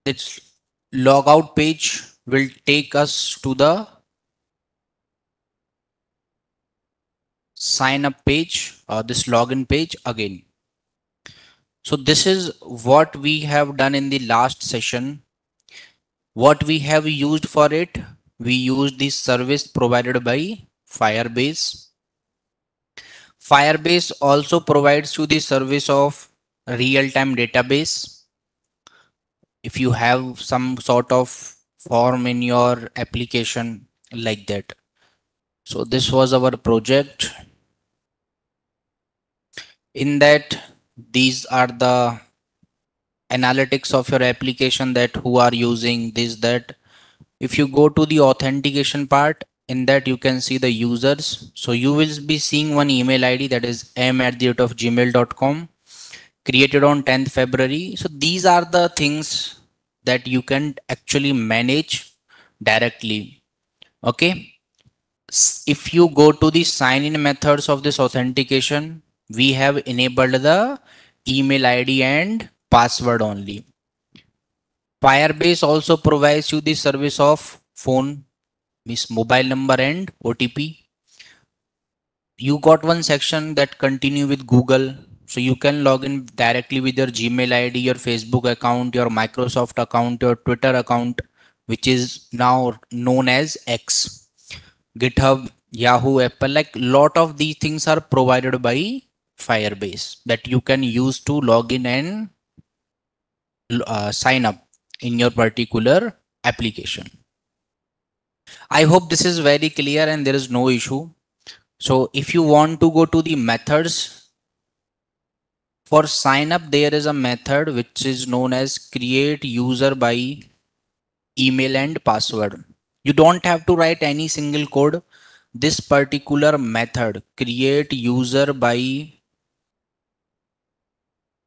This logout page will take us to the sign up page or this login page again. So this is what we have done in the last session. What we have used for it, we used the service provided by Firebase. Firebase also provides you the service of real-time database. If you have some sort of form in your application like that. So this was our project. In that, these are the analytics of your application, that who are using this, that. If you go to the authentication part, in that you can see the users. So you will be seeing one email ID, that is m@gmail.com, created on 10th February. So these are the things that you can actually manage directly. Okay. If you go to the sign in methods of this authentication, we have enabled the email ID and password only. Firebase also provides you the service of phone, means mobile number and OTP. You got one section that continue with Google. So you can log in directly with your Gmail ID, your Facebook account, your Microsoft account, your Twitter account, which is now known as X, GitHub, Yahoo, Apple. Like lot of these things are provided by Firebase that you can use to log in and sign up in your particular application. I hope this is very clear and there is no issue. So if you want to go to the methods for sign up, there is a method which is known as create user by email and password. You don't have to write any single code. This particular method, create user by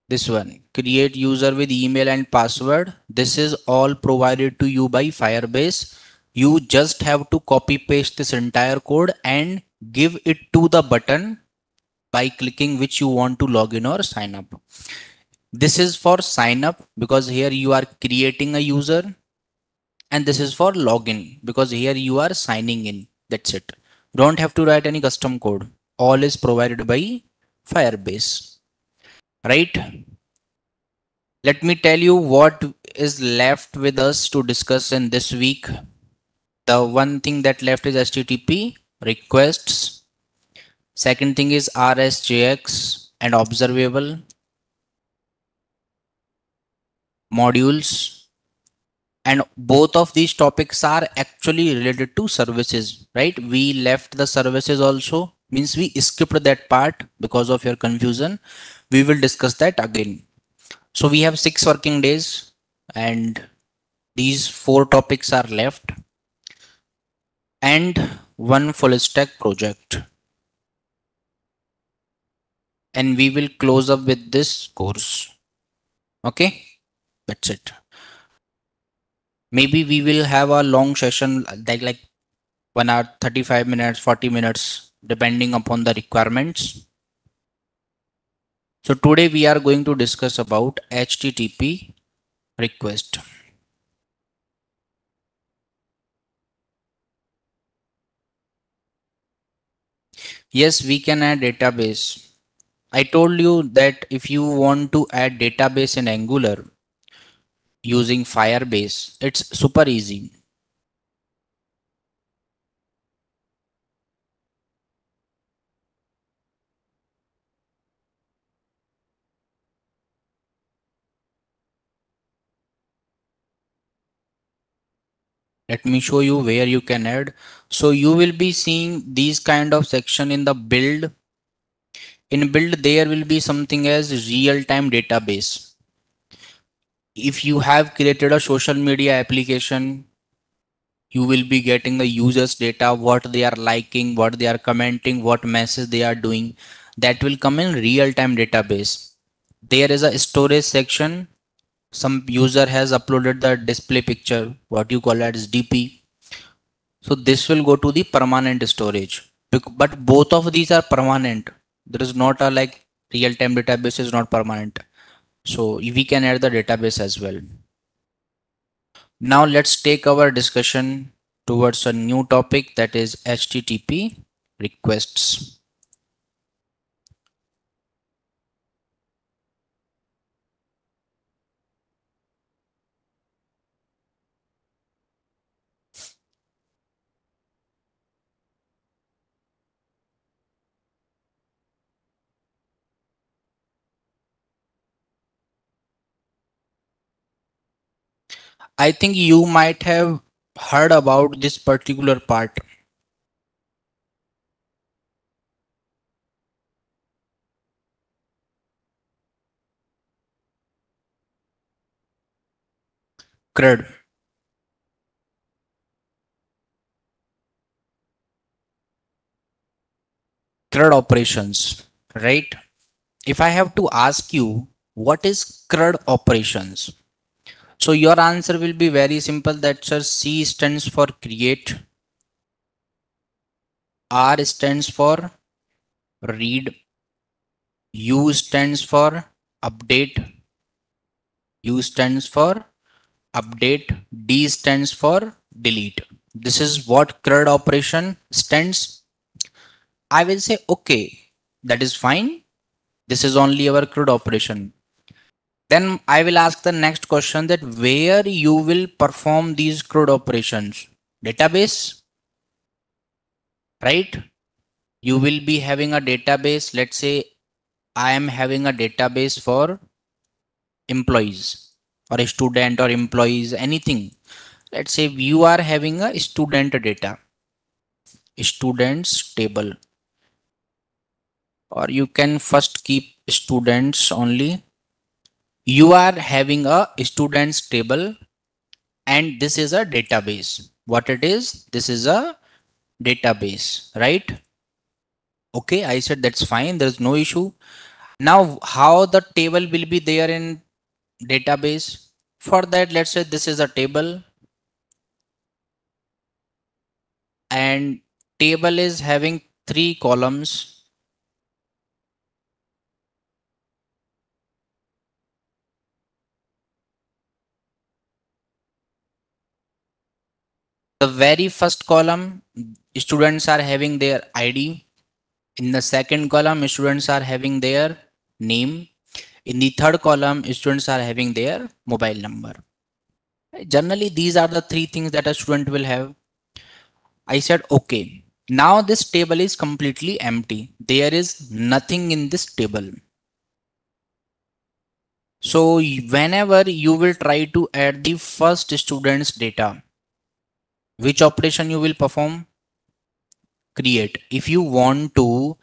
this one, create user with email and password. This is all provided to you by Firebase. You just have to copy paste this entire code and give it to the button by clicking which you want to log in or sign up. This is for sign up because here you are creating a user, and this is for login because here you are signing in. That's it. Don't have to write any custom code. All is provided by Firebase. Right? Let me tell you what is left with us to discuss in this week. The one thing that left is HTTP requests. Second thing is RSJX and observable modules. And both of these topics are actually related to services, right? We left the services also, means we skipped that part because of your confusion. We will discuss that again. So we have 6 working days and these 4 topics are left and one full stack project. And we will close up with this course. Okay, that's it. Maybe we will have a long session like 1 hour, 35 minutes, 40 minutes, depending upon the requirements. So today we are going to discuss about HTTP request. Yes, we can add database. I told you that if you want to add database in Angular using Firebase, it's super easy. Let me show you where you can add. So you will be seeing these kind of section in the build. In build, there will be something as real-time database. If you have created a social media application, you will be getting the users data, what they are liking, what they are commenting, what message they are doing. That will come in real-time database. There is a storage section. Some user has uploaded the display picture, what you call as DP. So this will go to the permanent storage. But both of these are permanent. There is not a like real-time database is not permanent. So we can add the database as well. Now let's take our discussion towards a new topic, that is HTTP requests. I think you might have heard about this particular part, CRUD, CRUD operations, right? If I have to ask you, what is CRUD operations? So your answer will be very simple, that sir, C stands for create, R stands for read, U stands for update, U stands for update, D stands for delete. This is what CRUD operation stands. I will say, okay, that is fine. This is only our CRUD operation. Then I will ask the next question, that where you will perform these CRUD operations? Database, right? You will be having a database. Let's say I am having a database for employees or a student or employees, anything. Let's say you are having a student data, students table, or you can first keep students only. You are having a students table, and this is a database. What it is? This is a database, right? Okay, I said that's fine. There's no issue. Now, how the table will be there in database? For that, let's say this is a table, and table is having three columns. The very first column, students are having their ID. In the second column, students are having their name. In the third column, students are having their mobile number. Generally, these are the three things that a student will have. I said, okay, now this table is completely empty. There is nothing in this table. So whenever you will try to add the first student's data, which operation you will perform? Create. If you want to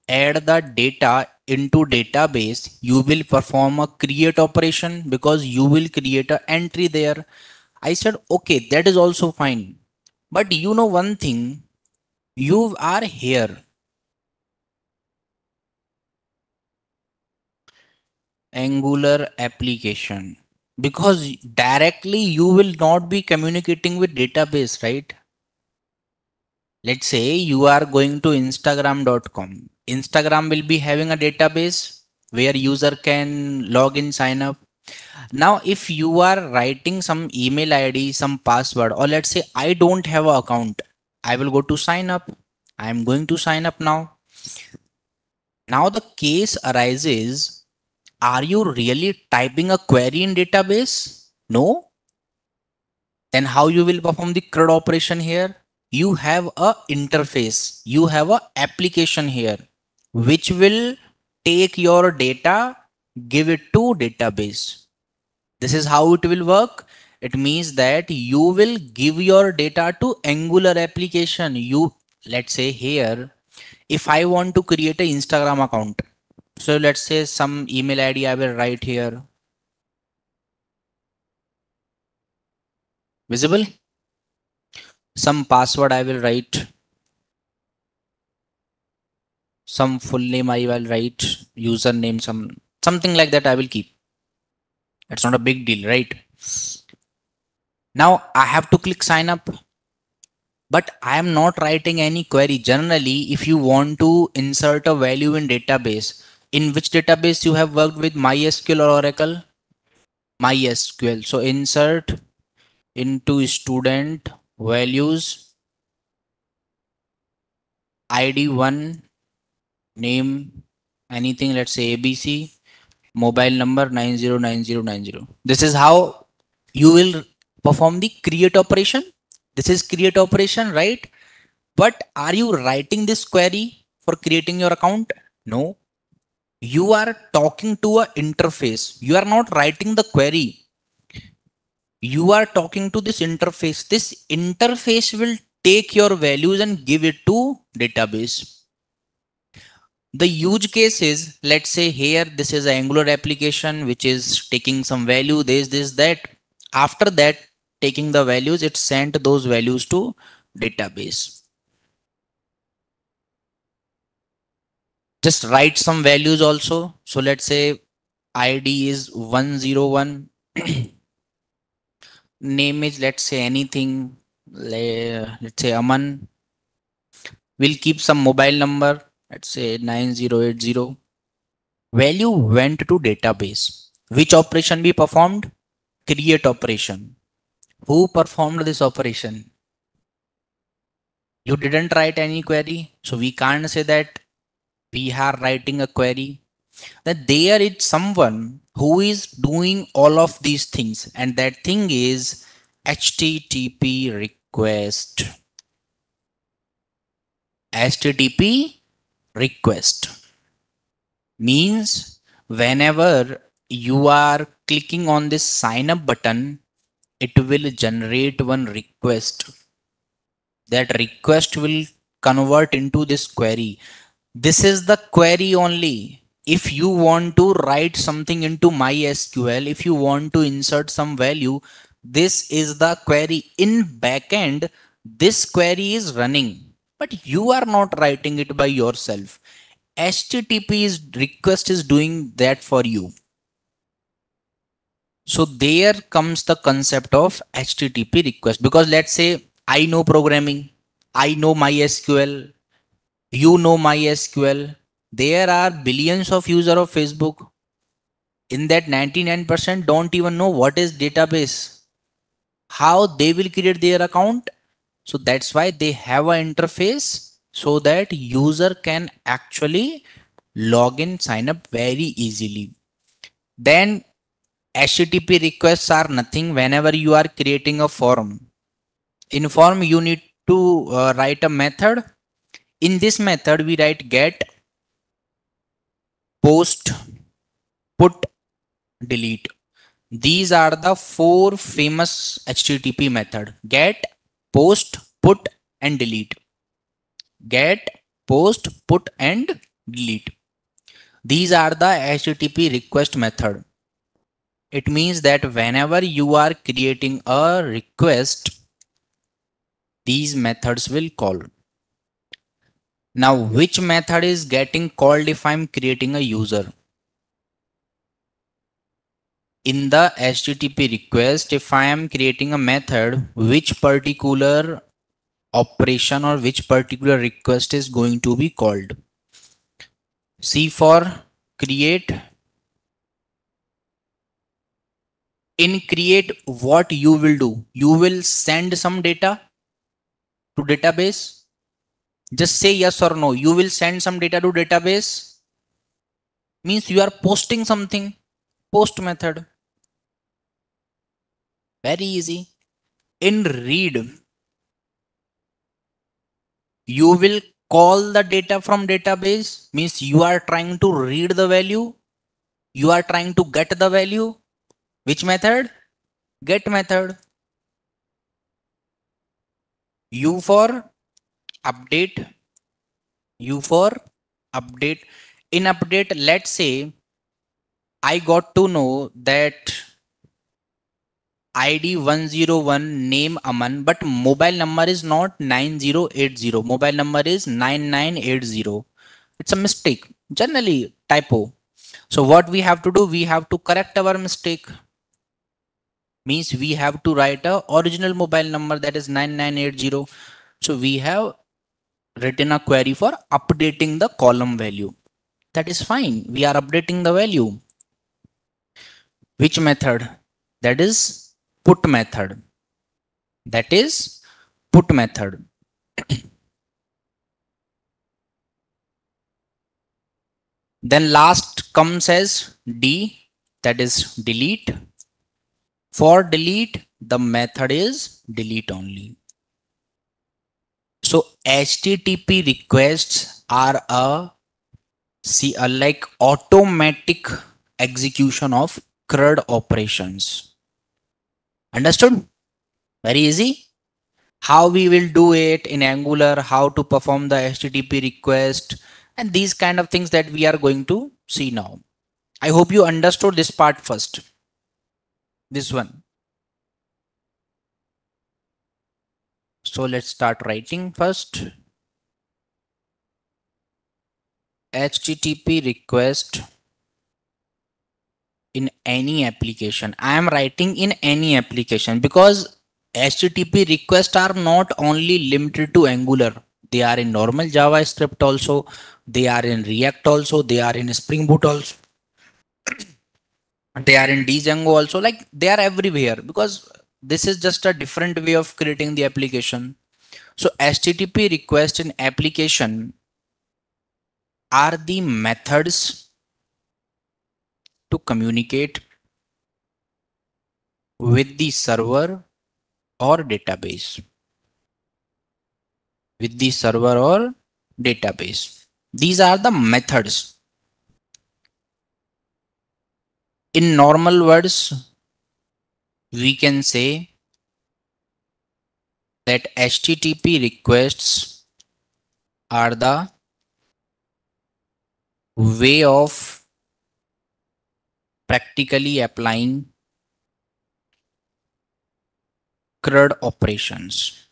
add the data into database, you will perform a create operation, because you will create an entry there. I said, okay, that is also fine. But you know one thing, you are here, Angular application, because directly you will not be communicating with database, right? Let's say you are going to Instagram.com. Instagram will be having a database where user can log in, sign up. Now, if you are writing some email ID, some password, or let's say I don't have an account, I will go to sign up. I am going to sign up now. Now the case arises, are you really typing a query in database? No. Then how you will perform the CRUD operation here? You have a interface, you have a application here, which will take your data, give it to database. This is how it will work. It means that you will give your data to Angular application. You, let's say here, if I want to create an Instagram account, so let's say some email ID I will write here. Visible? Some password I will write. Some full name I will write. Username, something like that I will keep. It's not a big deal, right? Now I have to click sign up, but I am not writing any query. Generally, if you want to insert a value in database, in which database you have worked with, MySQL or Oracle? MySQL. So insert into student values ID1 name anything, let's say ABC, mobile number 909090. This is how you will perform the create operation. This is create operation, right? But are you writing this query for creating your account? No. You are talking to a interface. You are not writing the query. You are talking to this interface. This interface will take your values and give it to database. The use case is, let's say here, this is an Angular application which is taking some value, this, that. After that, taking the values, it sent those values to database. Just write some values also. So let's say ID is 101. Name is, let's say anything. Let's say Aman. We'll keep some mobile number. Let's say 9080. Value went to database. Which operation we performed? Create operation. Who performed this operation? You didn't write any query. So we can't say that we are writing a query. That there is someone who is doing all of these things, and that thing is HTTP request. HTTP request means whenever you are clicking on this sign up button, it will generate one request. That request will convert into this query. This is the query only. If you want to write something into MySQL, if you want to insert some value, this is the query. In backend, this query is running, but you are not writing it by yourself. HTTP request is doing that for you. So there comes the concept of HTTP request, because let's say I know programming, I know MySQL, you know MySQL. There are billions of users of Facebook. In that 99% don't even know what is database, how they will create their account. So that's why they have an interface so that user can actually log in, sign up very easily. Then HTTP requests are nothing. Whenever you are creating a form, in form you need to write a method. In this method we write get, post, put, delete. These are the four famous HTTP method: get, post, put, and delete. Get, post, put, and delete. These are the HTTP request method. It means that whenever you are creating a request, these methods will call. Now, which method is getting called if I'm creating a user? In the HTTP request, if I am creating a method, which particular operation or which particular request is going to be called? C for create. In create, what you will do? You will send some data to database. Just say yes or no. You will send some data to database. Means you are posting something. Post method. Very easy. In read, you will call the data from database. Means you are trying to read the value. You are trying to get the value. Which method? Get method. U for update. U for update. In update, let's say I got to know that ID 101 name Aman, but mobile number is not 9080. Mobile number is 9980. It's a mistake. Generally typo. So what we have to do? We have to correct our mistake. Means we have to write a original mobile number, that is 9980. So we have written a query for updating the column value. That is fine. We are updating the value. Which method? That is put method. that is put method. Then last comes as D, that is delete. For delete, the method is delete only. So HTTP requests are a like automatic execution of CRUD operations. Understood? Very easy. How we will do it in Angular, how to perform the HTTP request, and these kind of things that we are going to see now. I hope you understood this part first. This one. So let's start writing first. HTTP request in any application. I am writing in any application because HTTP requests are not only limited to Angular. They are in normal JavaScript also. They are in React also. They are in Spring Boot also. They are in Django also. Like they are everywhere because this is just a different way of creating the application. So HTTP request in application are the methods to communicate with the server or database. With the server or database. These are the methods. In normal words, we can say that HTTP requests are the way of practically applying CRUD operations.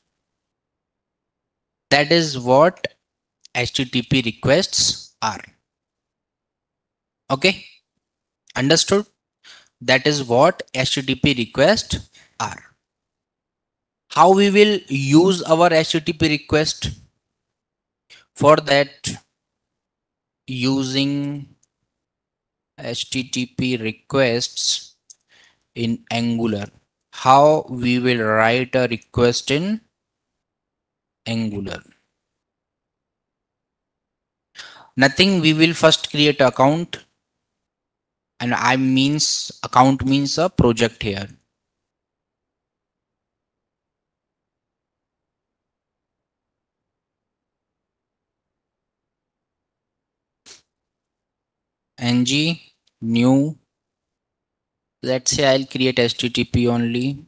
That is what HTTP requests are. Okay, understood? That is what HTTP requests are. How we will use our HTTP request? For that, using HTTP requests in Angular. How we will write a request in Angular? Nothing, we will first create account, and I means account means a project here. Ng new, let's say I'll create HTTP only.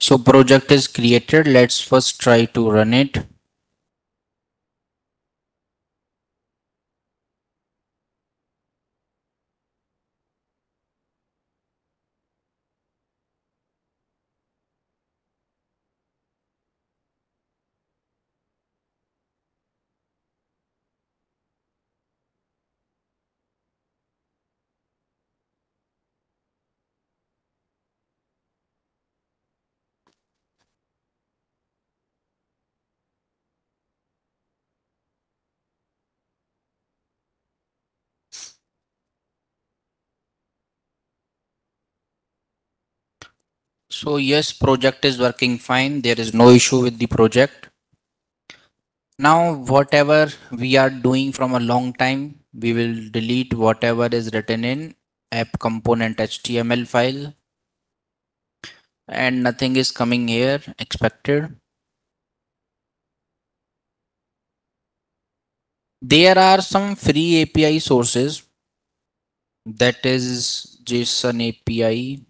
So project is created. Let's first try to run it. So yes, project is working fine. There is no issue with the project. Now, whatever we are doing from a long time, we will delete whatever is written in app component HTML file, and nothing is coming here expected. There are some free API sources, that is JSON API.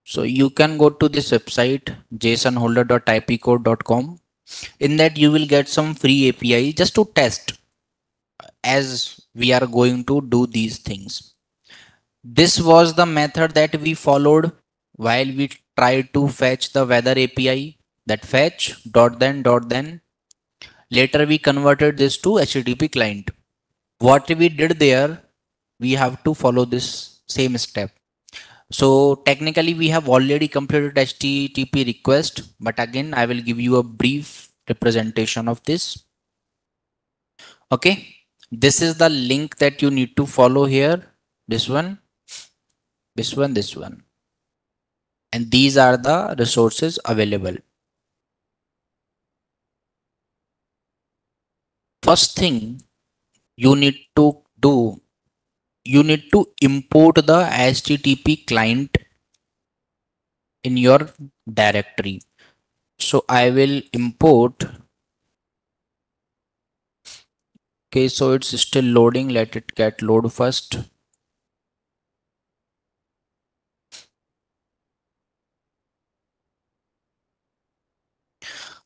So you can go to this website jsonholder.ipcode.com. In that you will get some free API just to test as we are going to do these things. This was the method that we followed while we tried to fetch the weather API. That fetch dot then. Later we converted this to HTTP client. What we did there, we have to follow this same step. So technically we have already completed HTTP request, but again I will give you a brief representation of this. Okay, this is the link that you need to follow here. This one, this one, and these are the resources available. First thing you need to do, you need to import the HTTP client in your directory. So I will import. Okay, so it's still loading. Let it get load first.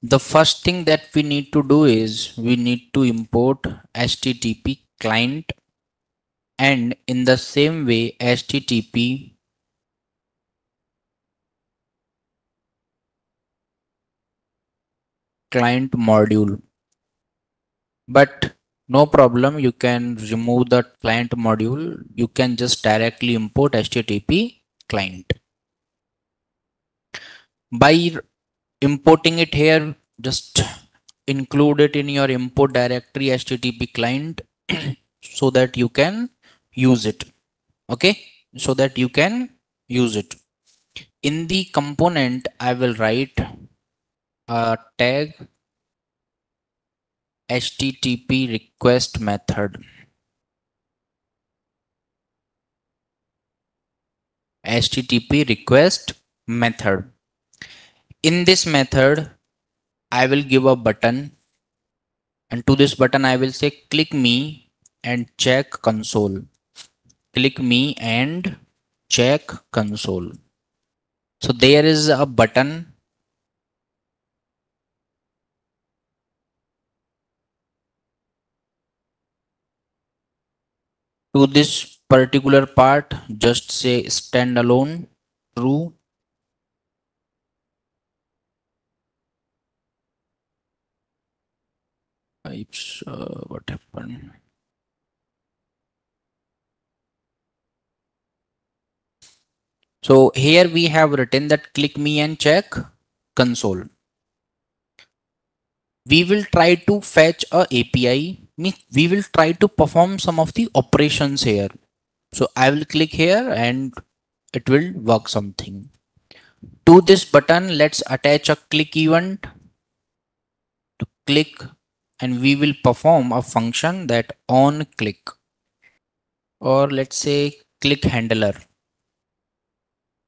The first thing that we need to do is we need to import HTTP client, and in the same way HTTP client module. But no problem, you can remove the client module. You can just directly import HTTP client. By importing it here, just include it in your import directory HTTP client so that you can use it. Okay, so that you can use it. In the component, I will write a tag HTTP request method. HTTP request method. In this method, I will give a button, and to this button I will say click me and check console. Click me and check console. So there is a button. To this particular part, just say standalone true. Oops, what happened? So here we have written that click me and check console. We will try to fetch a API. We will try to perform some of the operations here. So I will click here and it will work something. To this button, let's attach a click event to click, and we will perform a function that on click, or let's say click handler.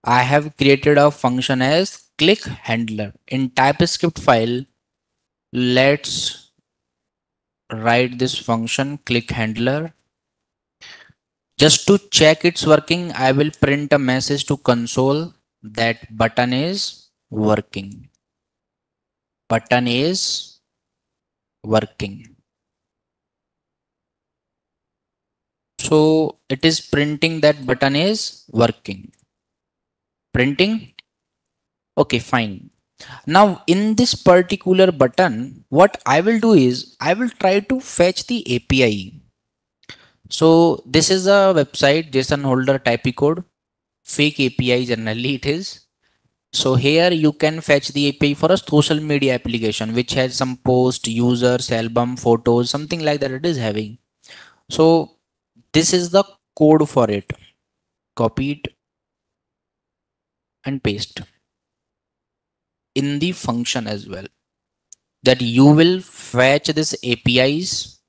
I have created a function as click handler. In TypeScript file, let's write this function click handler. Just to check it's working, I will print a message to console that button is working. Button is working. So it is printing that button is working. Printing. Okay, fine. Now in this particular button, what I will do is I will try to fetch the API. So this is a website, JSON holder type code, fake API generally it is. So here you can fetch the API for a social media application which has some post, users, album, photos, something like that it is having. So this is the code for it. Copy it. and paste in the function as well, that you will fetch this APIs.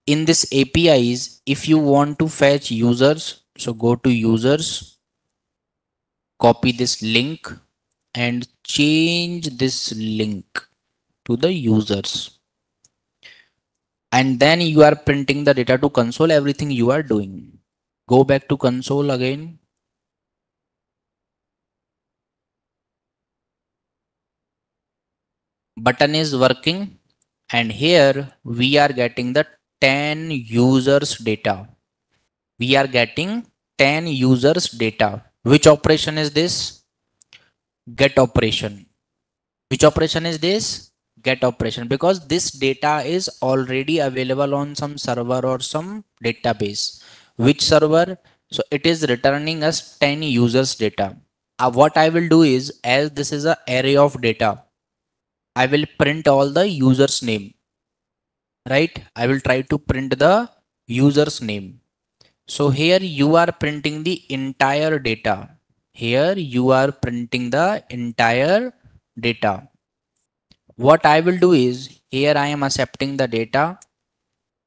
In this APIs, if you want to fetch users, so go to users, copy this link and change this link to the users, and then you are printing the data to console, everything you are doing. Go back to console again. Button is working, and here we are getting the 10 users data. We are getting 10 users data. Which operation is this? Get operation. Which operation is this? Get operation, because this data is already available on some server or some database. Which server? So it is returning us 10 users data. What I will do is, as this is an array of data, I will print all the users name, right? I will try to print the users name. So here you are printing the entire data. Here you are printing the entire data. What I will do is, here I am accepting the data.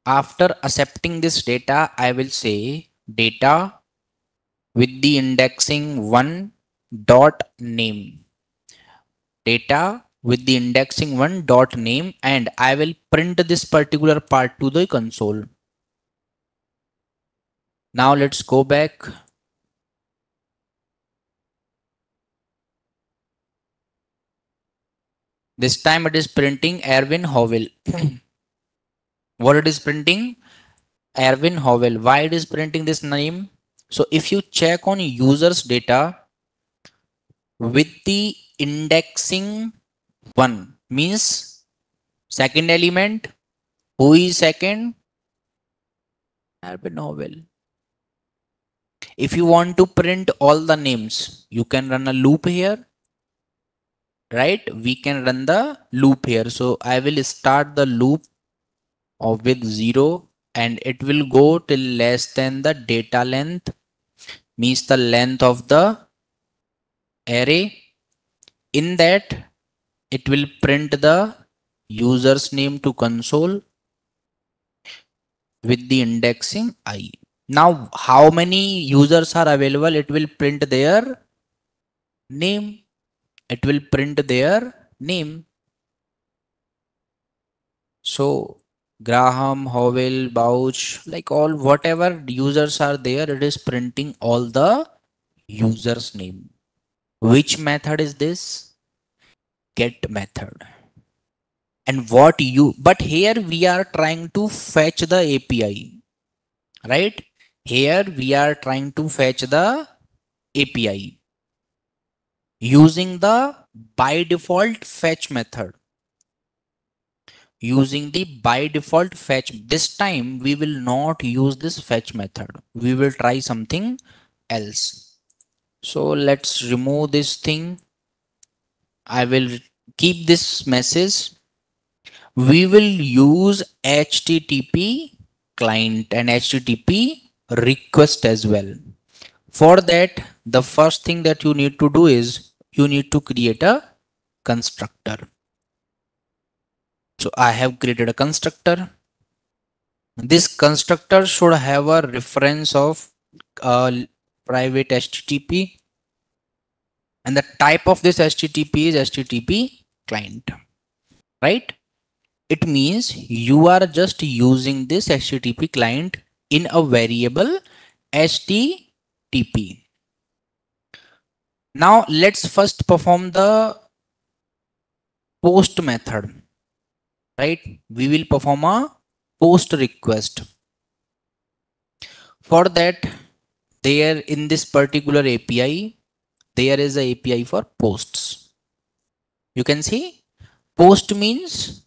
After accepting this data, I will say data with the indexing 1 dot name. Data with the indexing 1 dot name, and I will print this particular part to the console. Now let's go back. This time it is printing Erwin Howell. What it is printing? Erwin Howell. Why it is printing this name? So if you check on users data with the indexing 1, means second element, who is second? Erwin Howell. If you want to print all the names, you can run a loop here, right? We can run the loop here. So I will start the loop of with 0, and it will go till less than the data length, means the length of the array. In that, it will print the user's name to console with the indexing I. Now, how many users are available? It will print their name. It will print their name. So, Graham, Howell, Bouch, like all whatever users are there, it is printing all the users name. Which method is this? Get method. And what you, but here we are trying to fetch the API, right? Here we are trying to fetch the API using the by default fetch method. Using the by default fetch. This time we will not use this fetch method. We will try something else. So let's remove this thing. I will keep this message. We will use HTTP client and HTTP request as well. For that, the first thing that you need to do is you need to create a constructor. So I have created a constructor. This constructor should have a reference of private HTTP, and the type of this HTTP is HTTP client, right? It means you are just using this HTTP client in a variable HTTP. Now let's first perform the post method, right? We will perform a post request. For that, there in this particular API, there is a API for posts. You can see post means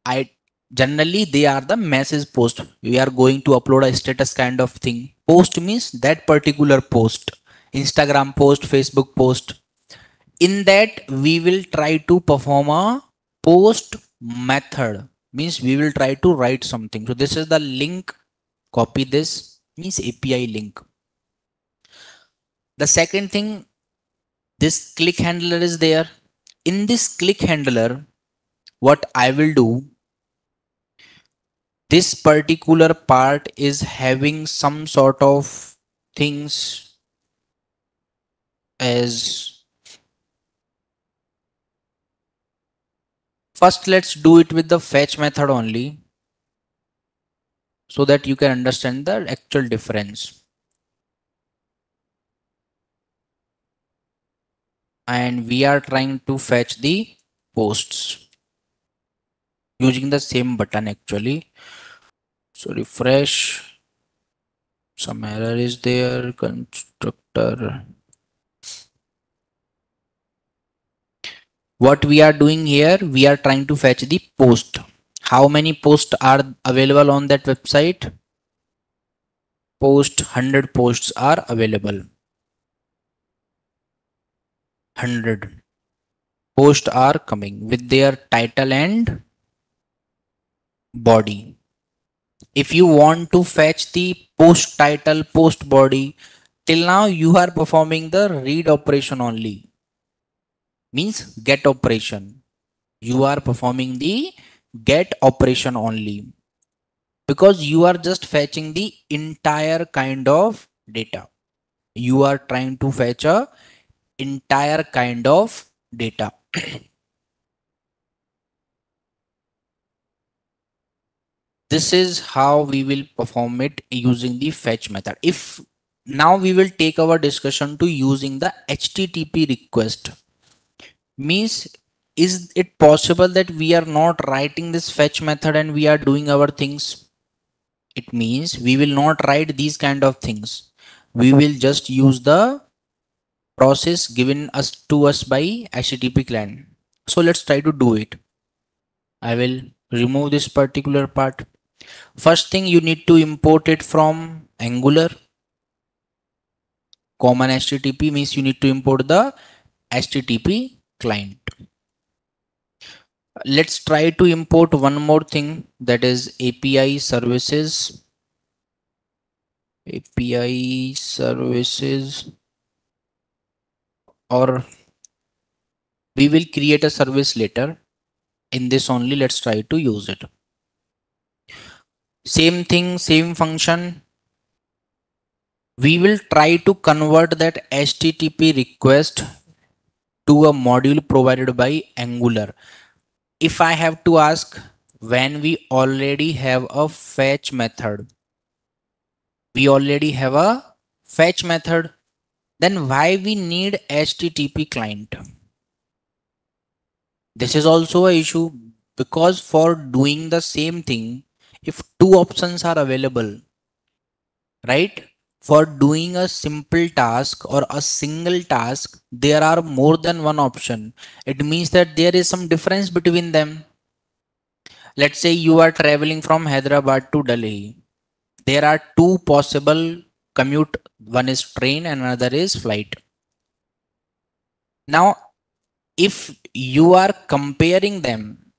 I generally they are the message post. We are going to upload a status kind of thing. Post means that particular post, Instagram post, Facebook post. In that we will try to perform a post method, means we will try to write something. So this is the link. Copy this, means API link. The second thing, This click handler is there. In this click handler, what I will do, this particular part is having some sort of things as, first let's do it with the fetch method only so that you can understand the actual difference. And we are trying to fetch the posts using the same button actually. So refresh, some error is there, constructor. What we are doing here, we are trying to fetch the post. How many posts are available on that website? Post 100 posts are available. 100 posts are coming with their title and body. If you want to fetch the post title, post body, till now you are performing the read operation only, means get operation. You are performing the get operation only because you are just fetching the entire kind of data. You are trying to fetch a entire kind of data. This is how we will perform it using the fetch method. If now we will take our discussion to using the HTTP request, means is it possible that we are not writing this fetch method and we are doing our things? It means we will not write these kind of things. We will just use the process given us to us by HTTP client. So let's try to do it. I will remove this particular part. First thing, you need to import it from Angular. Common HTTP means you need to import the HTTP client. Let's try to import one more thing, that is API services. API services, or we will create a service later. In this only, let's try to use it. Same thing, same function. We will try to convert that HTTP request to a module provided by Angular. If I have to ask, when we already have a fetch method, then why we need HTTP client? This is also a issue because for doing the same thing, if two options are available, right? For doing a simple task or a single task, there are more than one option. It means that there is some difference between them. Let's say you are traveling from Hyderabad to Delhi. There are two possible commute. One is train and another is flight. Now, if you are comparing them,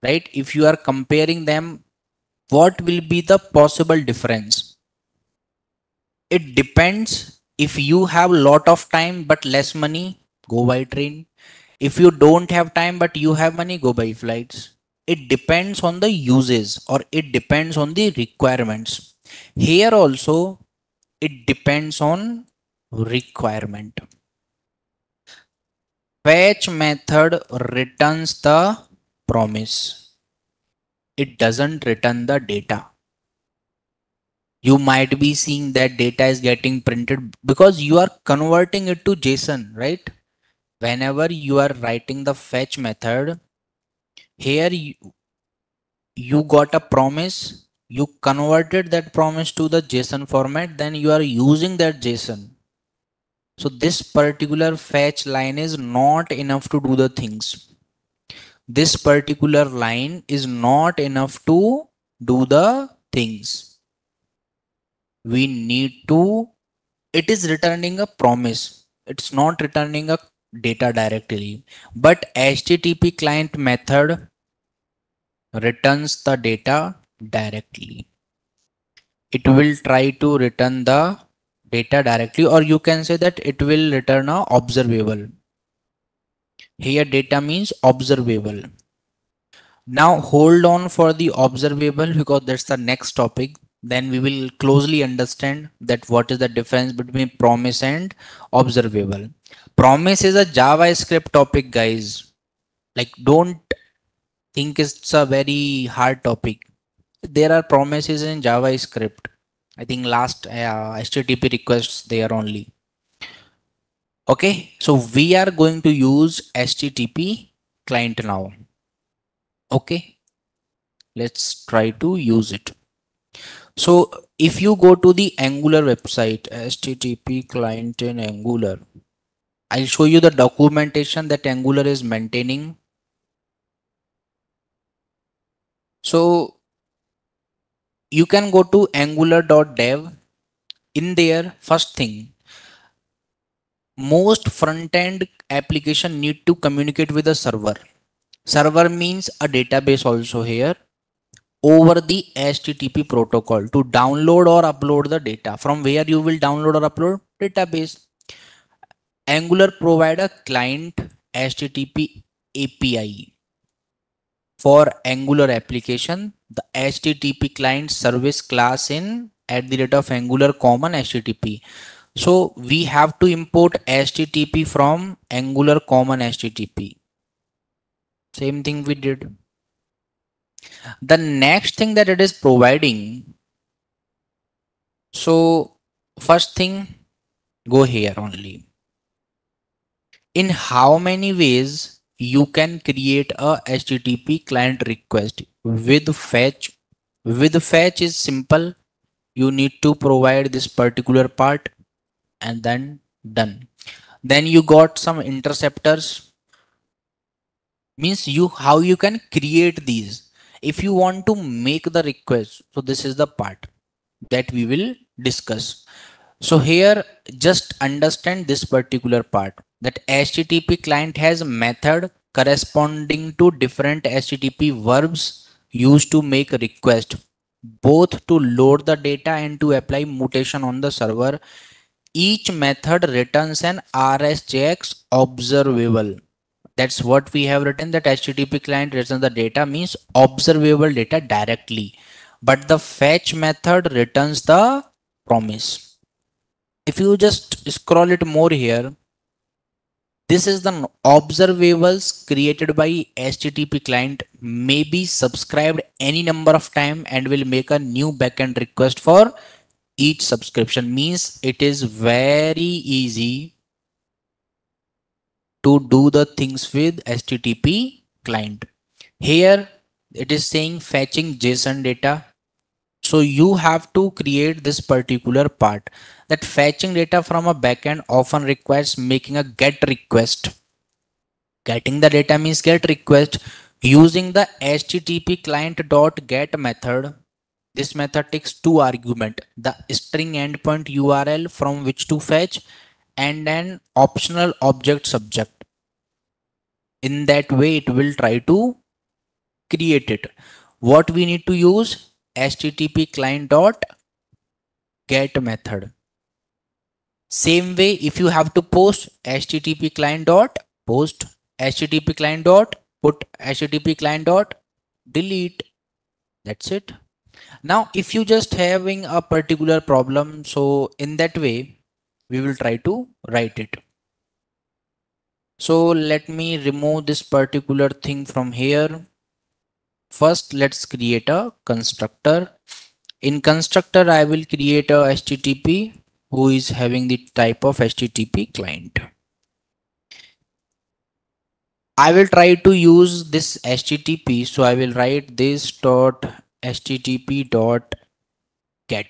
right? If you are comparing them, what will be the possible difference? It depends. If you have lot of time but less money, go by train. If you don't have time but you have money, go by flights. It depends on the uses or it depends on the requirements. Here also, it depends on requirement. Fetch method returns the promise. It doesn't return the data. You might be seeing that data is getting printed because you are converting it to JSON, right? Whenever you are writing the fetch method, here you got a promise, you converted that promise to the JSON format, then you are using that JSON. So this particular fetch line is not enough to do the things. This particular line is not enough to do the things. We need to, it is returning a promise. It's not returning a data directly, but HTTP client method returns the data directly. It will try to return the data directly, or you can say that it will return a observable. Here data means observable. Now hold on for the observable because that's the next topic. Then we will closely understand that what is the difference between promise and observable. Promise is a JavaScript topic, guys. Like, don't think it's a very hard topic. There are promises in JavaScript. I think last HTTP requests there only. Okay, so we are going to use HTTP client now. Okay, let's try to use it. So if you go to the Angular website, HTTP client in Angular, I'll show you the documentation that Angular is maintaining. So you can go to angular.dev. In there, first thing, most front-end application need to communicate with a server. Server means a database also here over the HTTP protocol to download or upload the data. From where you will download or upload? Database. Angular provide a client HTTP API for Angular application. The HTTP client service class in @ of Angular common HTTP. So we have to import HTTP from Angular common HTTP. Same thing we did. The next thing that it is providing. So first thing, go here only. In how many ways you can create a HTTP client request with fetch? With fetch is simple. You need to provide this particular part and then done. Then you got some interceptors, means you how you can create these. If you want to make the request, so this is the part that we will discuss. So here just understand this particular part, that HTTP client has method corresponding to different HTTP verbs used to make a request, both to load the data and to apply mutation on the server. Each method returns an RSJX observable. That's what we have written, that HTTP client returns the data means observable data directly, but the fetch method returns the promise. If you just scroll it more here, this is the observables created by HTTP client may be subscribed any number of time and will make a new backend request for each subscription. Means it is very easy to do the things with HTTP client. Here it is saying fetching JSON data. So you have to create this particular part, that fetching data from a backend often requires making a get request. Getting the data means get request using the HTTP client dot get method. This method takes two arguments, the string endpoint URL from which to fetch and an optional object subject. In that way it will try to create it. What we need to use? HTTP client dot get method. Same way, if you have to post, HTTP client dot post, HTTP client dot put, HTTP client dot delete. That's it. Now if you just having a particular problem, so in that way we will try to write it. So let me remove this particular thing from here. First let's create a constructor. In constructor I will create a HTTP who is having the type of HTTP client. I will try to use this HTTP, so I will write this dot HTTP dot get.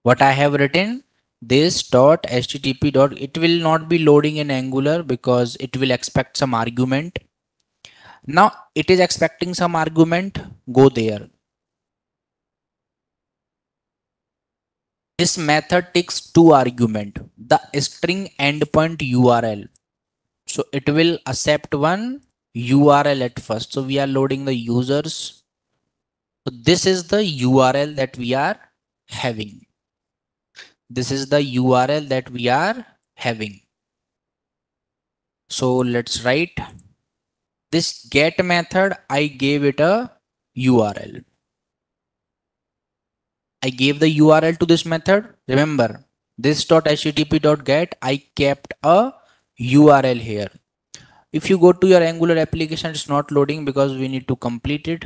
What I have written, this dot HTTP dot, it will not be loading in Angular because it will expect some argument. Now it is expecting some argument, go there. This method takes two argument, the string endpoint URL. So it will accept one URL at first. So we are loading the users. So this is the URL that we are having. This is the URL that we are having. So let's write this get method. I gave it a URL. I gave the URL to this method. Remember, this.http.get, I kept a URL here. If you go to your Angular application, it's not loading because we need to complete it.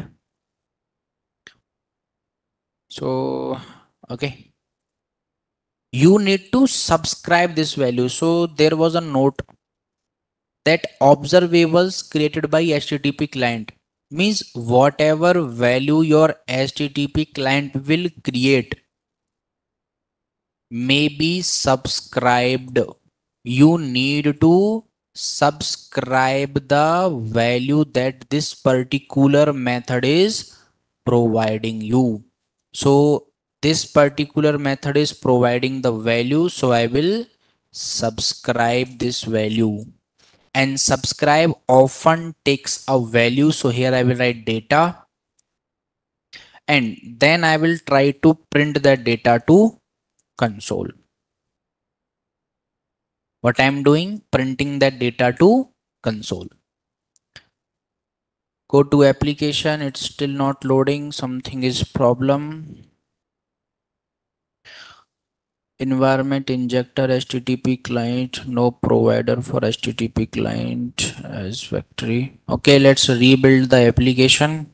So, okay. You need to subscribe this value. So there was a note that observables created by HTTP client means whatever value your HTTP client will create may be subscribed. You need to subscribe the value that this particular method is providing you. So this particular method is providing the value. So I will subscribe this value, and subscribe often takes a value. So here I will write data, and then I will try to print that data to console. What I'm doing, printing that data to console. Go to application, it's still not loading, something is problem. Environment injector HTTP client, no provider for HTTP client as factory. Okay, let's rebuild the application.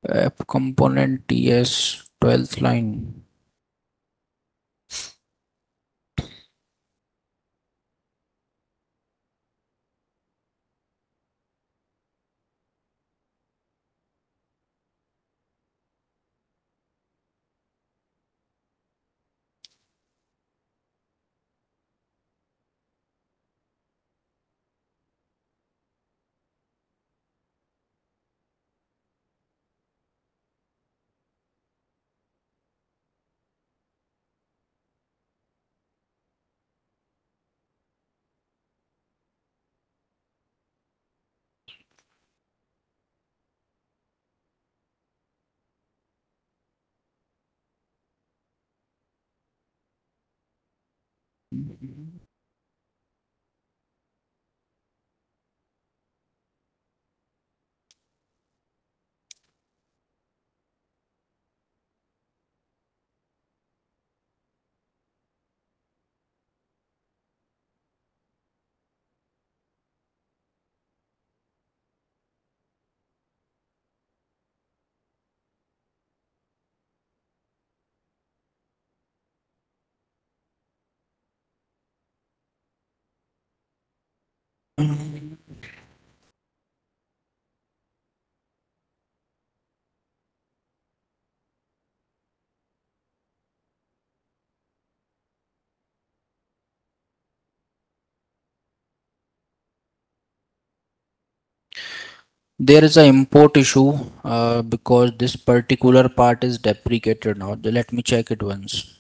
App component TS 12th line. There is an import issue because this particular part is deprecated now. Let me check it once.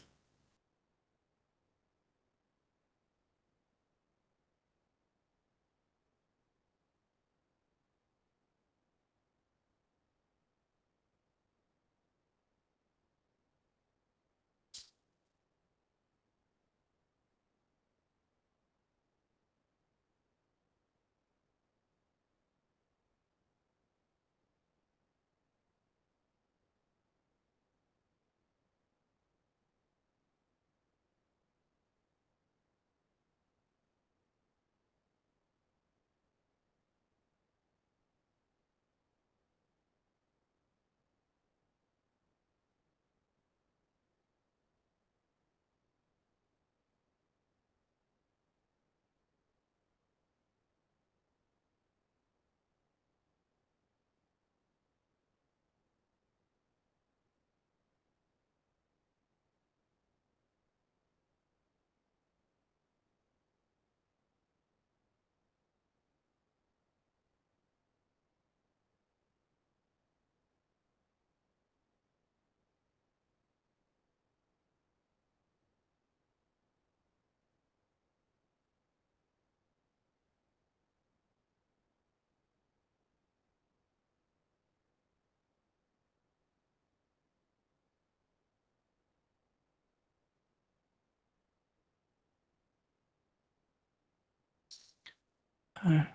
Okay,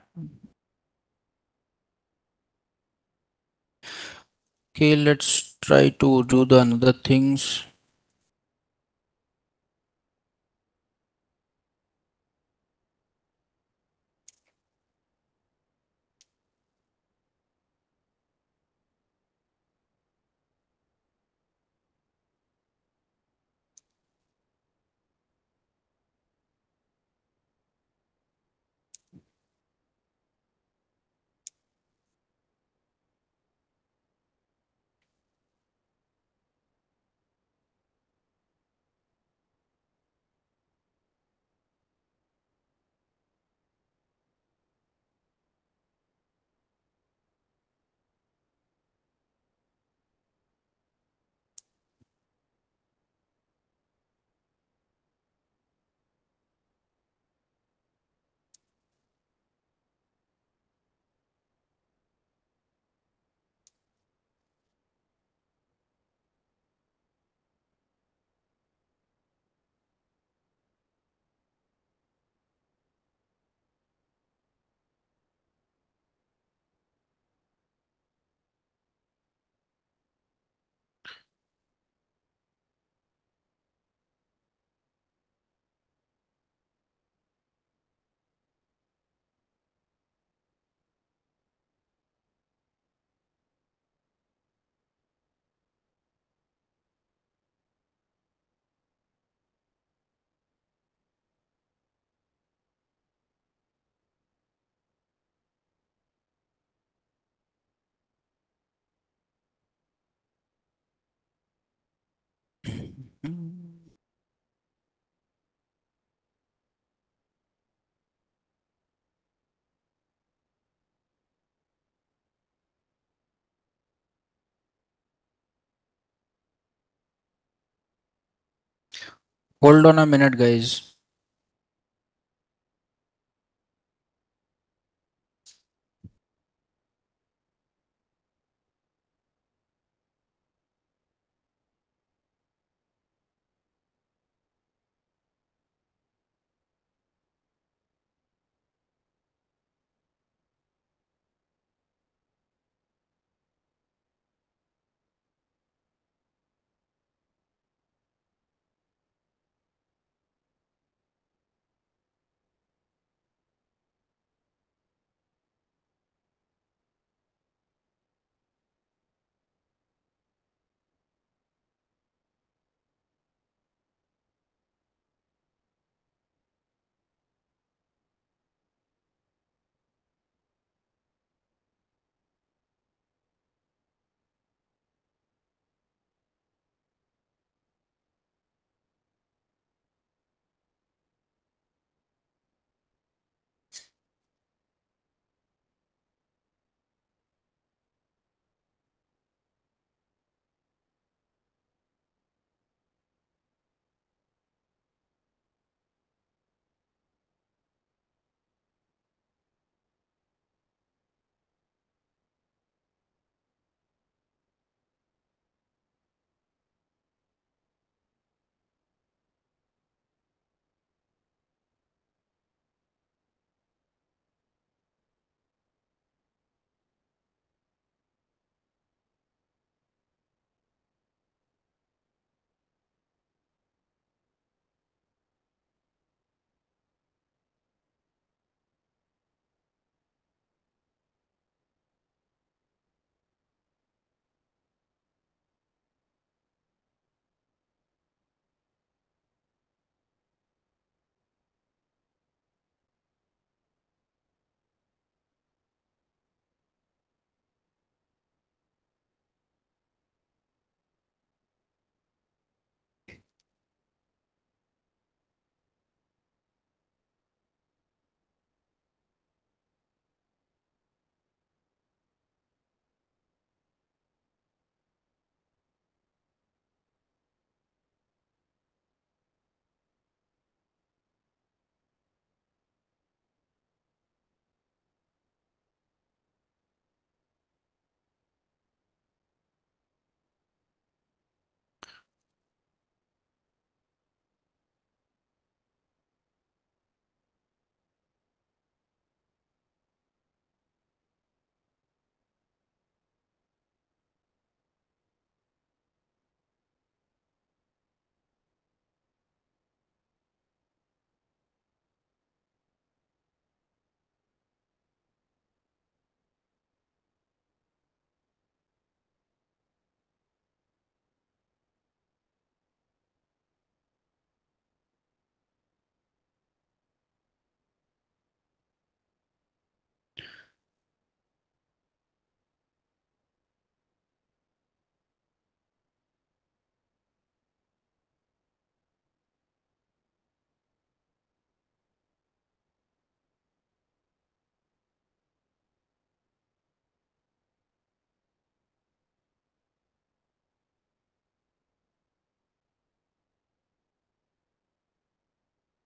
let's try to do the another things. Hold on a minute, guys.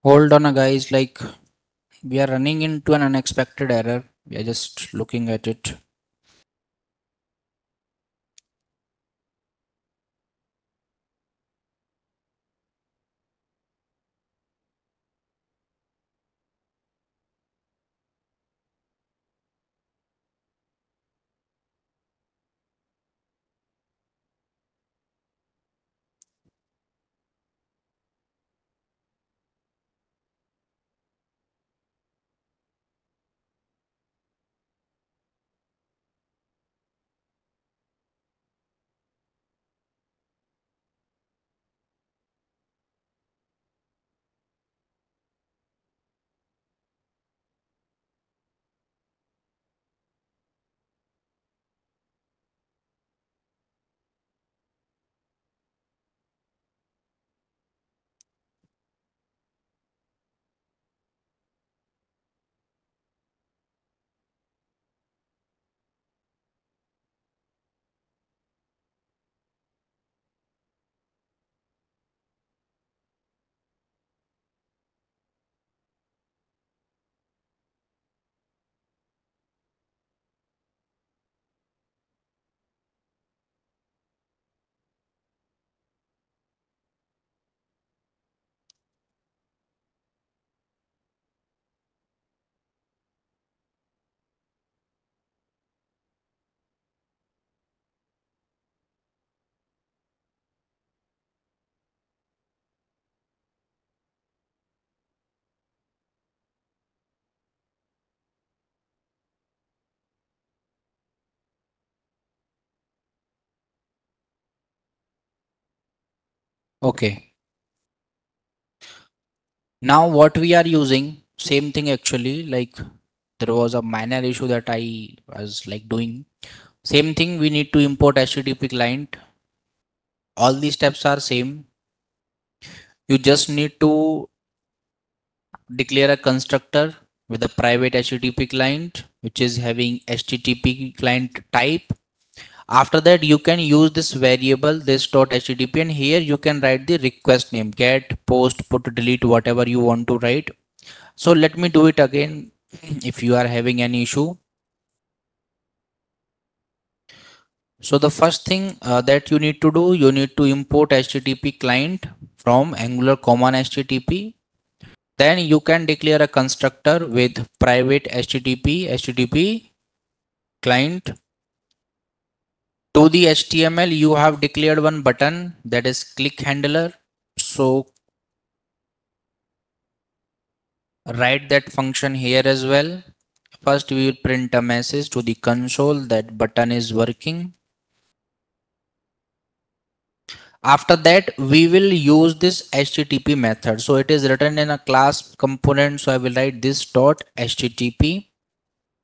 Hold on, guys. Like we are running into an unexpected error. We are just looking at it. Okay. Now what we are using, same thing actually, like there was a minor issue that I was like doing. Same thing, we need to import HTTP client. All these steps are same. You just need to declare a constructor with a private HTTP client, which is having HTTP client type. After that, you can use this variable, this .http, and here you can write the request name, get, post, put, delete, whatever you want to write. So let me do it again if you are having any issue. So the first thing that you need to do, you need to import HTTP client from Angular common HTTP. Then you can declare a constructor with private HTTP client. To the HTML, you have declared one button that is click handler. So write that function here as well. First, we will print a message to the console that button is working. After that, we will use this HTTP method. So it is written in a class component. So I will write this dot HTTP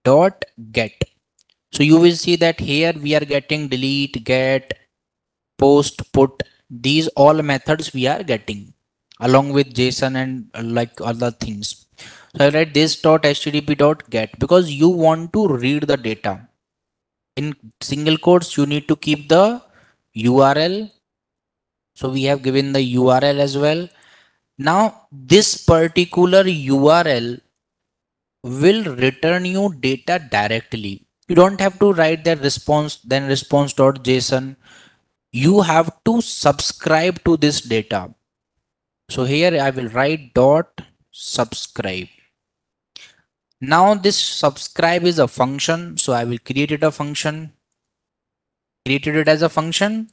dot get. So you will see that here we are getting delete, get, post, put. These all methods we are getting along with JSON and like other things. So I write this dot HTTP dot get because you want to read the data. In single quotes, you need to keep the URL. So we have given the URL as well. Now this particular URL will return you data directly. You don't have to write that response, then response.json. You have to subscribe to this data. So here I will write dot subscribe. Now this subscribe is a function. So I will create it a function, created it as a function.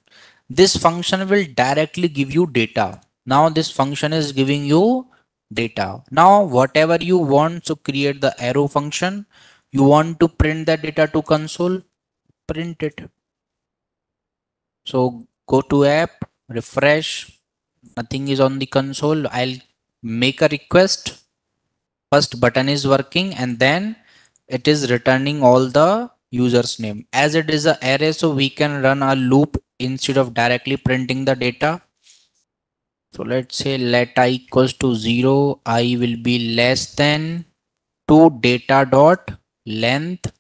This function will directly give you data. Now this function is giving you data. Now whatever you want to create the arrow function, you want to print the data to console, print it. So go to app, refresh, nothing is on the console. I'll make a request. First button is working and then it is returning all the user's name. As it is an array, so we can run a loop instead of directly printing the data. So let's say let I equals to 0, I will be less than 2 data dot length.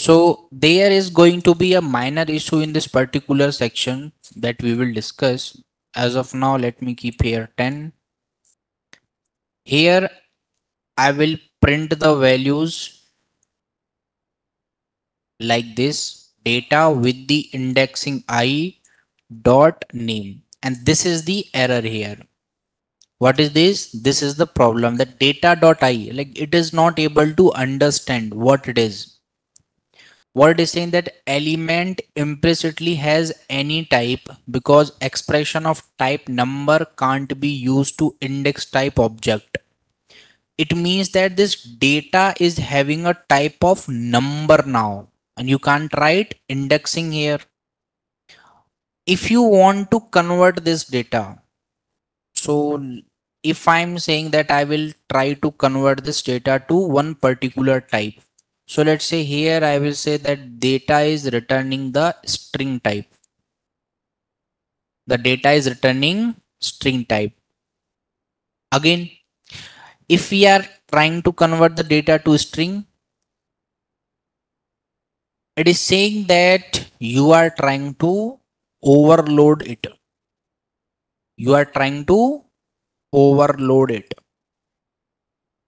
So there is going to be a minor issue in this particular section that we will discuss. As of now, let me keep here 10. Here I will print the values like this, data with the indexing I dot name. And this is the error here. What is this? This is the problem, that data dot I, like it is not able to understand what it is. What it is saying, that element implicitly has any type because expression of type number can't be used to index type object. It means that this data is having a type of number now, and you can't write indexing here. If you want to convert this data, so if I'm saying that I will try to convert this data to one particular type, so let's say here I will say that data is returning the string type. The data is returning string type. Again, if we are trying to convert the data to string, it is saying that you are trying to overload it. You are trying to overload it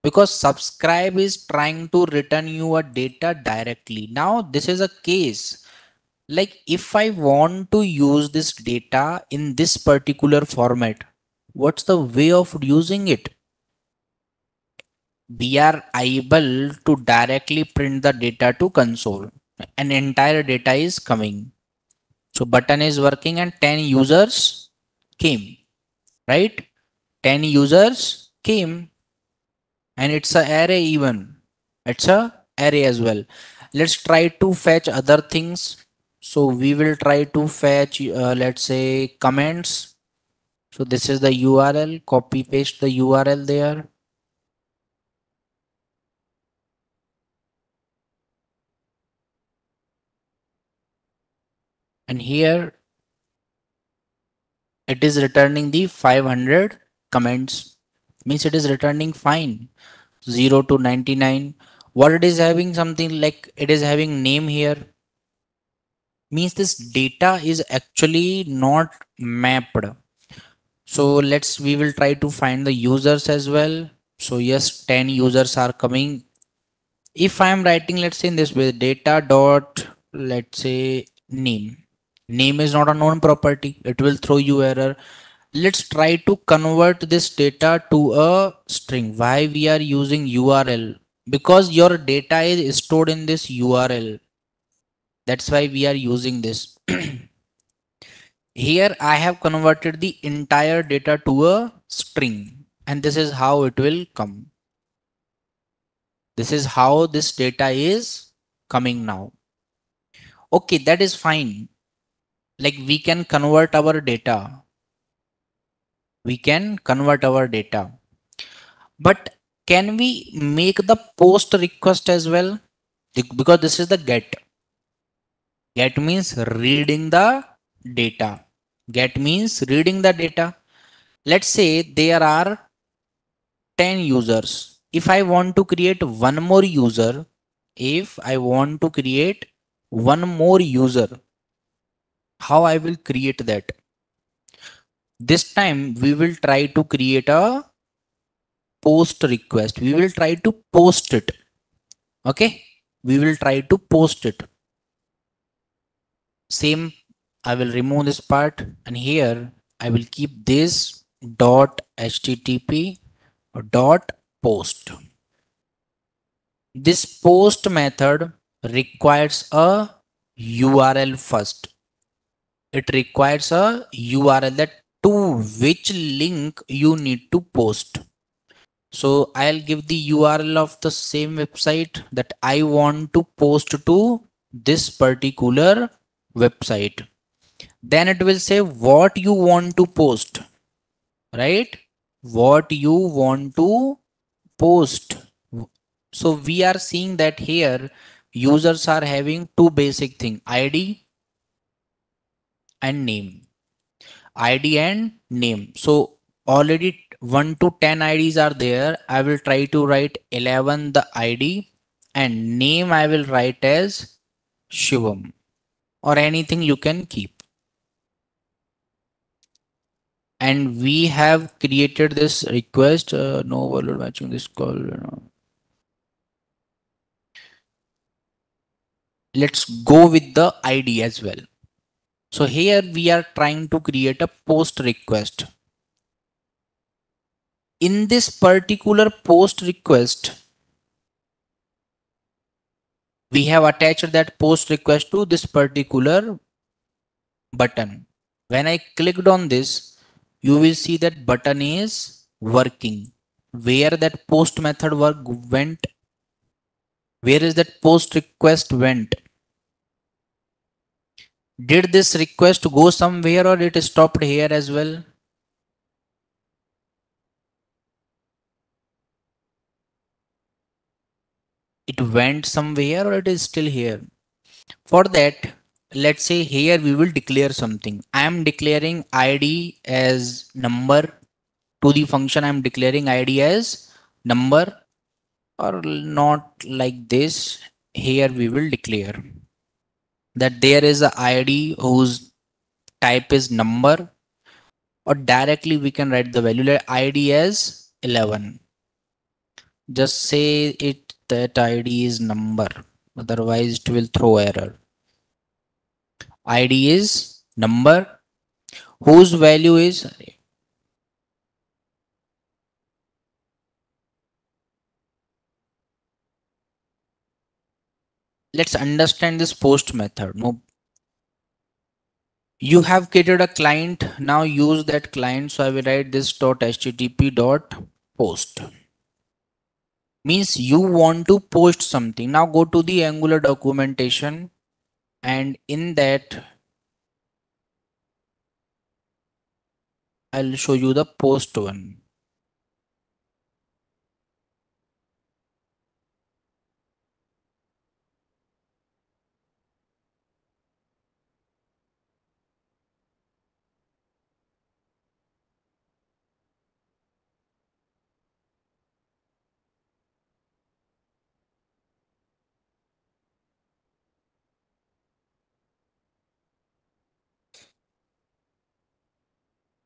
because subscribe is trying to return you a data directly. Now this is a case, like if I want to use this data in this particular format, what's the way of using it? We are able to directly print the data to console and entire data is coming. So button is working and 10 users came, right? 10 users came, and it's a array even. It's a array as well. Let's try to fetch other things. So we will try to fetch, let's say comments. So this is the URL, copy paste the URL there. And here it is returning the 500 comments, means it is returning fine, 0 to 99. What it is having, something like it is having name here, means this data is actually not mapped. So we will try to find the users as well. So yes, 10 users are coming. If I am writing, let's say in this way, data dot, let's say name. Name is not a known property. It will throw you error. Let's try to convert this data to a string. Why we are using URL? Because your data is stored in this URL. That's why we are using this. Here I have converted the entire data to a string, and this is how it will come. This is how this data is coming now. Okay, that is fine. Like we can convert our data. We can convert our data. But can we make the post request as well? Because this is the get. Get means reading the data. Get means reading the data. Let's say there are 10 users. If I want to create one more user, if I want to create one more user, how I will create that? This time we will try to create a post request. We will try to post it. Okay. We will try to post it. Same, I will remove this part, and here I will keep this dot http dot post. This post method requires a URL first. It requires a URL, that to which link you need to post. So I'll give the URL of the same website that I want to post to this particular website. Then it will say what you want to post, right? What you want to post. So we are seeing that here users are having two basic things, ID and name. ID and name. So already 1 to 10 IDs are there. I will try to write 11 the ID, and name I will write as Shivam, or anything you can keep. And we have created this request, no overload matching this call. Let's go with the ID as well. So here we are trying to create a post request. In this particular post request, we have attached that post request to this particular button. When I clicked on this, you will see that button is working. Where that post method work went, where is that post request went? Did this request go somewhere or it stopped here as well? It went somewhere or it is still here? For that, let's say here we will declare something. I am declaring ID as number. To the function I am declaring ID as number, or not like this. Here we will declare that there is a ID whose type is number, or directly we can write the value like ID as 11. Just say it that ID is number, otherwise it will throw error. ID is number whose value is, let's understand this post method. No, you have created a client, now use that client. So I will write this dot http dot post, means you want to post something. Now go to the Angular documentation, and in that I'll show you the post one.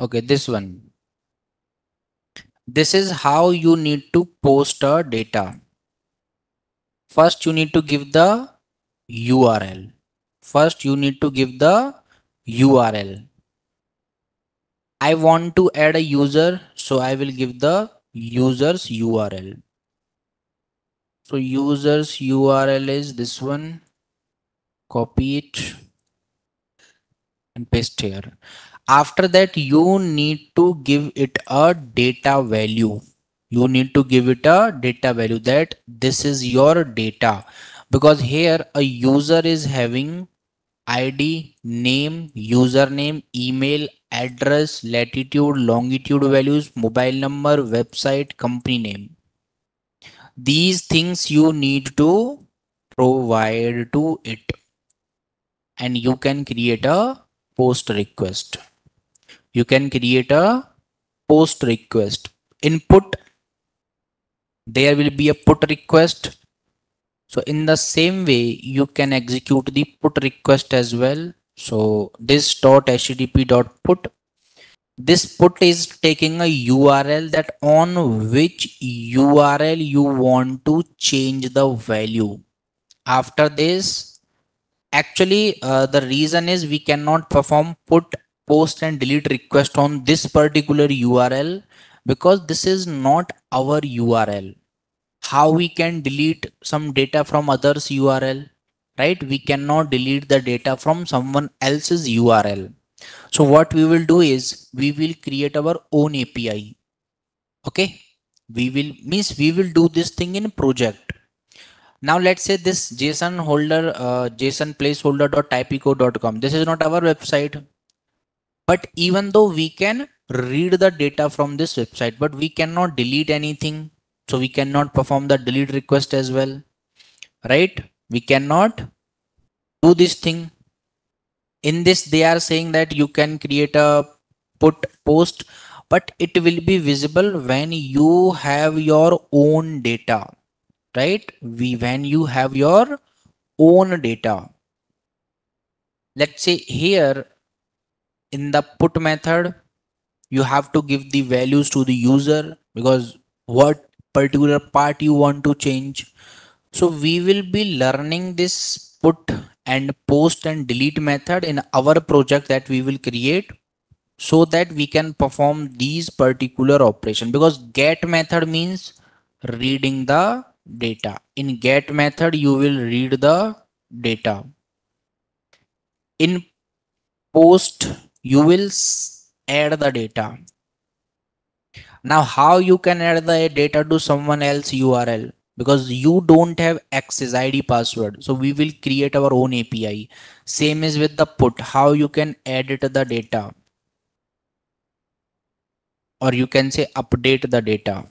Okay, this one. This is how you need to post a data. First you need to give the URL. First you need to give the URL. I want to add a user, so I will give the user's URL. So user's URL is this one. Copy it and paste here. After that, you need to give it a data value. You need to give it a data value that this is your data, because here a user is having ID, name, username, email, address, latitude, longitude values, mobile number, website, company name. These things you need to provide to it, and you can create a post request. You can create a post request. Input, there will be a put request. So in the same way, you can execute the put request as well. So this dot http dot put, this put is taking a URL that on which URL you want to change the value. After this, actually, the reason is we cannot perform put, post and delete request on this particular URL, because this is not our URL. How we can delete some data from others URL, right? We cannot delete the data from someone else's URL. So what we will do is we will create our own API. Okay. We will do this thing in project. Now let's say this JSON holder, JSON placeholder.typico.com. This is not our website, but even though we can read the data from this website, but we cannot delete anything. So we cannot perform the delete request as well, right? We cannot do this thing. In this, they are saying that you can create a put post, but it will be visible when you have your own data, right? When you have your own data. Let's say here in the put method, you have to give the values to the user because what particular part you want to change. So we will be learning this put and post and delete method in our project that we will create, so that we can perform these particular operation, because get method means reading the data. In get method you will read the data. In post you will add the data. Now how you can add the data to someone else URL, because you don't have access id password, so we will create our own API. Same is with the put, how you can edit the data, or you can say update the data.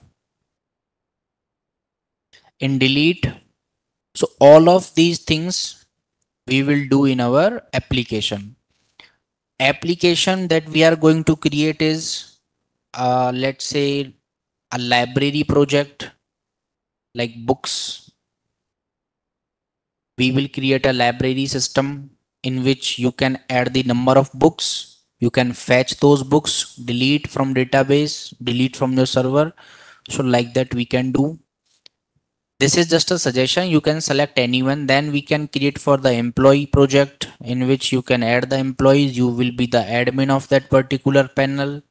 In delete, so all of these things we will do in our application. Application that we are going to create is, let's say, a library project like books. We will create a library system in which you can add the number of books. You can fetch those books, delete from database, delete from your server. So like that we can do. This is just a suggestion. You can select anyone. Then we can create for the employee project in which you can add the employees. You will be the admin of that particular panel.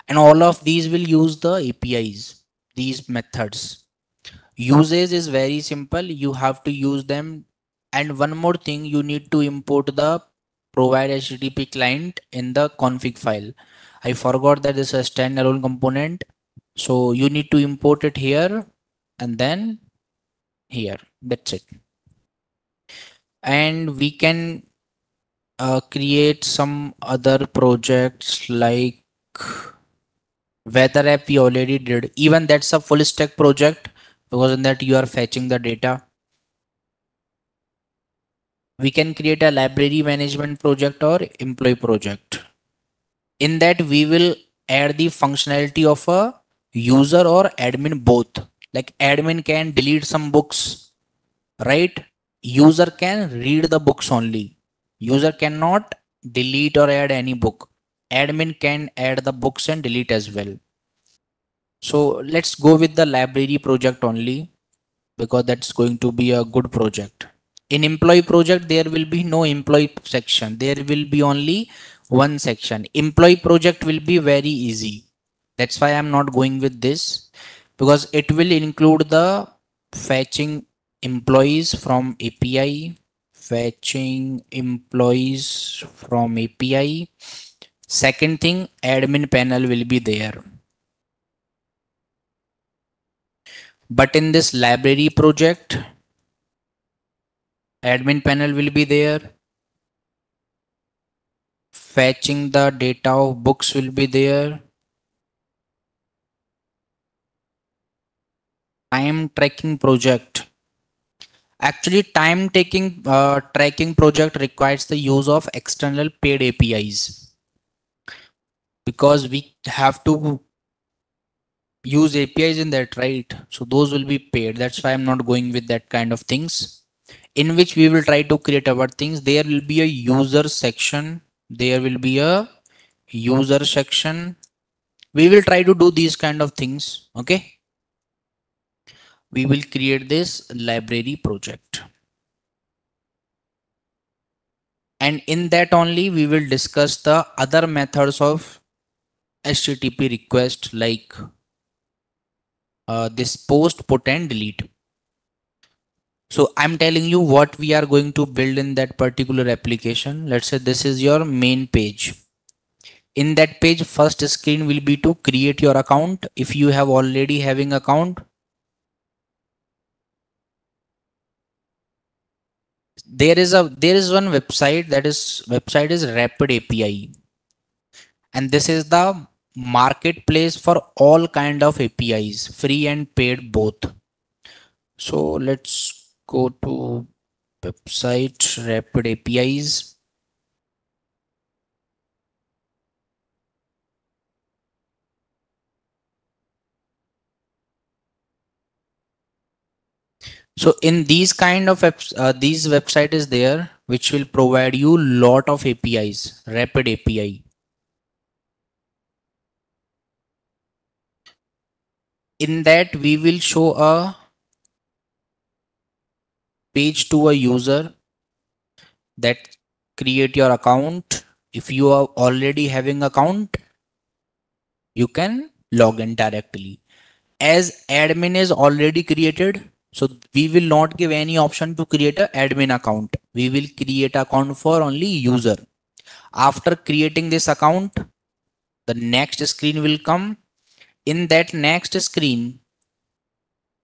And all of these will use the APIs, these methods. Usage is very simple. You have to use them. And one more thing, you need to import the provide HTTP client in the config file. I forgot that this is a standalone component. So you need to import it here and then here. That's it. And we can create some other projects like weather app we already did. Even that's a full stack project, because in that you are fetching the data. We can create a library management project or employee project. In that we will add the functionality of a user or admin both. Like admin can delete some books, right? User can read the books only. User cannot delete or add any book. Admin can add the books and delete as well. So let's go with the library project only, because that's going to be a good project. In employee project, there will be no employee section. There will be only one section. Employee project will be very easy. That's why I'm not going with this, because it will include the fetching employees from API, fetching employees from API. Second thing, admin panel will be there. But in this library project, admin panel will be there. Fetching the data of books will be there. Time tracking project. Actually, time taking tracking project requires the use of external paid APIs, because we have to use APIs in that, right? So those will be paid. That's why I'm not going with that kind of things. In which we will try to create our things. There will be a user section. There will be a user section. We will try to do these kind of things. Okay. We will create this library project. And in that only we will discuss the other methods of HTTP request, like this post, put and delete. So I'm telling you what we are going to build in that particular application. Let's say this is your main page. In that page, first screen will be to create your account. If you have already having account, there is one website, that is website is Rapid API, and this is the marketplace for all kind of APIs, free and paid both. So let's go to website Rapid APIs. So in these kind of apps, these website is there which will provide you lot of APIs, rapid API. In that we will show a page to a user that create your account. If you are already having account, you can log in directly. As admin is already created, so we will not give any option to create a admin account. We will create account for only user. After creating this account, the next screen will come. In that next screen,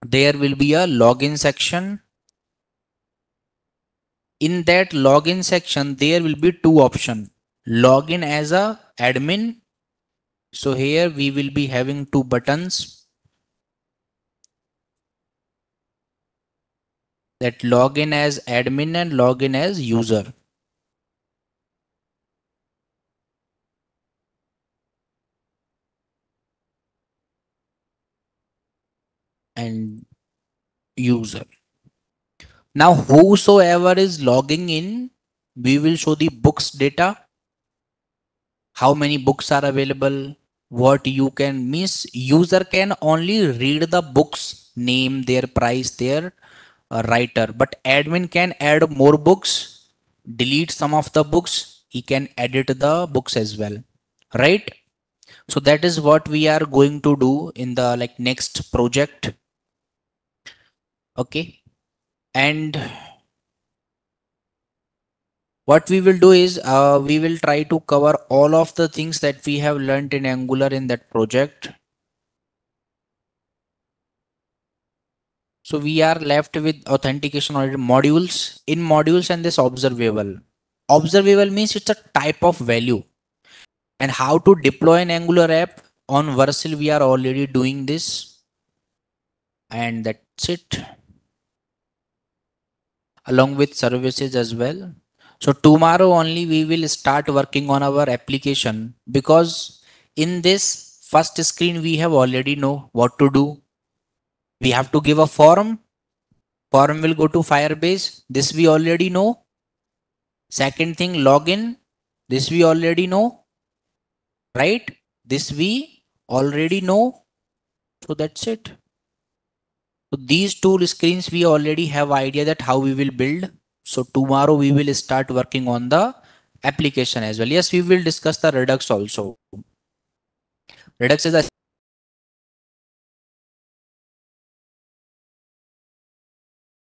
there will be a login section. In that login section, there will be two options. Login as a admin. So here we will be having two buttons, that login as admin and login as user. And user. Now, whosoever is logging in, we will show the books data, how many books are available, what you can miss. User can only read the books, name, their price, their writer, but admin can add more books, delete some of the books, he can edit the books as well, right? So that is what we are going to do in the like next project. Okay. And what we will do is we will try to cover all of the things that we have learned in Angular in that project. So we are left with authentication or modules. In modules and this observable. Observable means it's a type of value. And how to deploy an Angular app on Vercel, we are already doing this. And that's it. Along with services as well. So tomorrow only we will start working on our application, because in this first screen we have already know what to do. We have to give a form. Form will go to Firebase. This we already know. Second thing, login. This we already know. Right? This we already know. So that's it. So these two screens we already have idea that how we will build. So tomorrow we will start working on the application as well. Yes, we will discuss the Redux also. Redux is a